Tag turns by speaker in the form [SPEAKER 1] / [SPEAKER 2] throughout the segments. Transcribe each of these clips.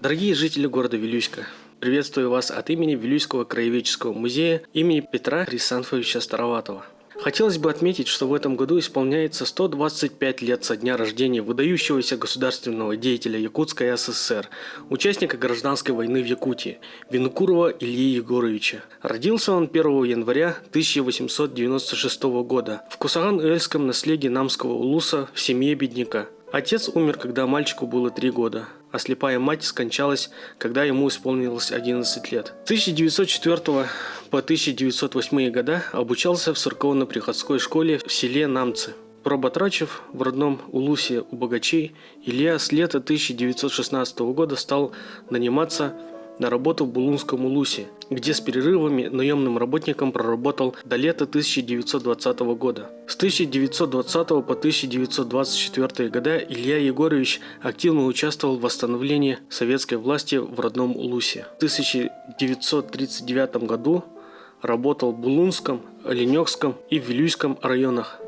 [SPEAKER 1] Дорогие жители города Вилюйска, приветствую вас от имени Вилюйского краеведческого музея имени Петра Хрисанфовича Староватова. Хотелось бы отметить, что в этом году исполняется 125 лет со дня рождения выдающегося государственного деятеля Якутской ССР, участника гражданской войны в Якутии, Винокурова Ильи Егоровича. Родился он 1 января 1896 года в Кусаган-Уэльском наследии Намского улуса в семье бедняка. Отец умер, когда мальчику было 3 года, а слепая мать скончалась, когда ему исполнилось 11 лет. С 1904 по 1908 года обучался в церковно-приходской школе в селе Намцы. Проботрачив в родном улусе у богачей, Илья с лета 1916 года стал наниматься на работу в Булунском улусе, где с перерывами наемным работником проработал до лета 1920 года. С 1920 по 1924 года Илья Егорович активно участвовал в восстановлении советской власти в родном улусе. В 1939 году работал в Булунском, Оленёкском и Вилюйском районах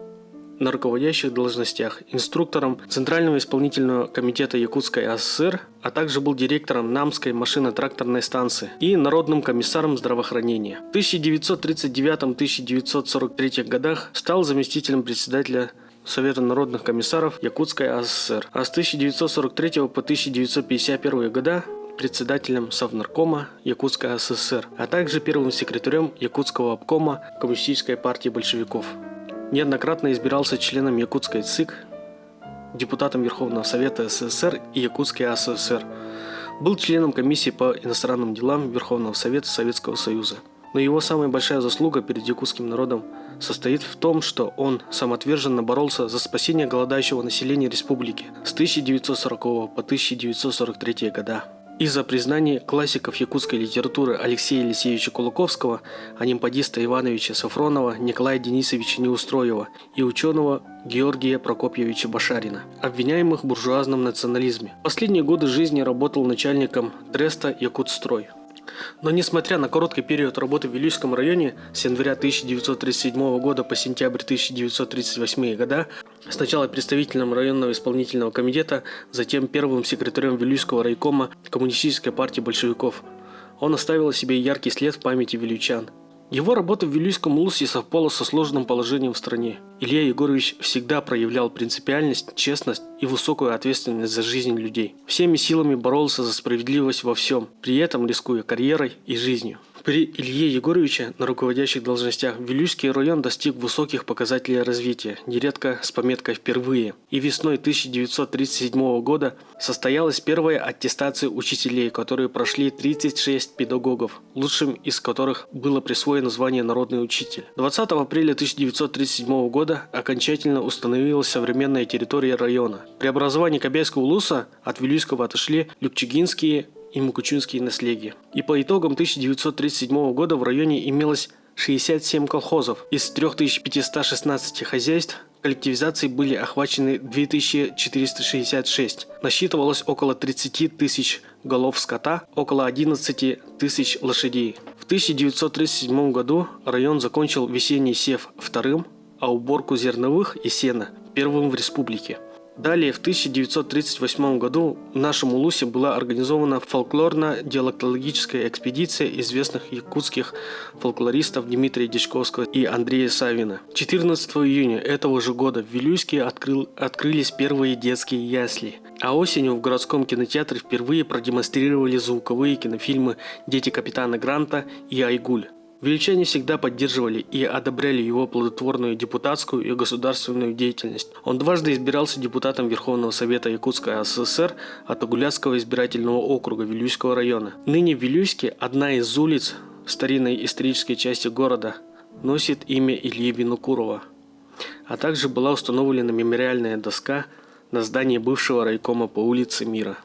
[SPEAKER 1] на руководящих должностях, инструктором Центрального исполнительного комитета Якутской ССР, а также был директором Намской машино-тракторной станции и народным комиссаром здравоохранения. В 1939-1943 годах стал заместителем председателя Совета народных комиссаров Якутской ССР, а с 1943 по 1951 года председателем Совнаркома Якутской ССР, а также первым секретарем Якутского обкома Коммунистической партии большевиков. Неоднократно избирался членом Якутской ЦИК, депутатом Верховного Совета СССР и Якутской АССР. Был членом комиссии по иностранным делам Верховного Совета Советского Союза. Но его самая большая заслуга перед якутским народом состоит в том, что он самоотверженно боролся за спасение голодающего населения республики с 1940 по 1943 года. Из-за признания классиков якутской литературы Алексея Елисеевича Кулаковского, анимпадиста Ивановича Сафронова, Николая Денисовича Неустроева и ученого Георгия Прокопьевича Башарина, обвиняемых в буржуазном национализме. В последние годы жизни работал начальником Треста Якутстрой. Но несмотря на короткий период работы в Вилюйском районе с января 1937 года по сентябрь 1938 года, сначала представителем районного исполнительного комитета, затем первым секретарем Вилюйского райкома Коммунистической партии большевиков, он оставил о себе яркий след в памяти вилюйчан. Его работа в Вилюйском улусе совпала со сложным положением в стране. Илья Егорович всегда проявлял принципиальность, честность и высокую ответственность за жизнь людей. Всеми силами боролся за справедливость во всем, при этом рискуя карьерой и жизнью. При Илье Егоровиче на руководящих должностях Вилюйский район достиг высоких показателей развития, нередко с пометкой «впервые». И весной 1937 года состоялась первая аттестация учителей, которые прошли 36 педагогов, лучшим из которых было присвоено звание «Народный учитель». 20 апреля 1937 года окончательно установилась современная территория района. При образовании Кобяйского улуса от Вилюйского отошли Любчегинские и Мукучинские наследия. И по итогам 1937 года в районе имелось 67 колхозов. Из 3516 хозяйств коллективизацией были охвачены 2466. Насчитывалось около 30 тысяч голов скота, около 11 тысяч лошадей. В 1937 году район закончил весенний сев вторым, а уборку зерновых и сена первым в республике. Далее, в 1938 году в нашем улусе была организована фольклорно-диалектологическая экспедиция известных якутских фольклористов Дмитрия Дичковского и Андрея Савина. 14 июня этого же года в Вилюйске открылись первые детские ясли, а осенью в городском кинотеатре впервые продемонстрировали звуковые кинофильмы «Дети капитана Гранта» и «Айгуль». Вилюйчане всегда поддерживали и одобряли его плодотворную депутатскую и государственную деятельность. Он дважды избирался депутатом Верховного Совета Якутской ССР от Агуляцкого избирательного округа Вилюйского района. Ныне в Вилюйске одна из улиц старинной исторической части города носит имя Ильи Винокурова, а также была установлена мемориальная доска на здании бывшего райкома по улице Мира.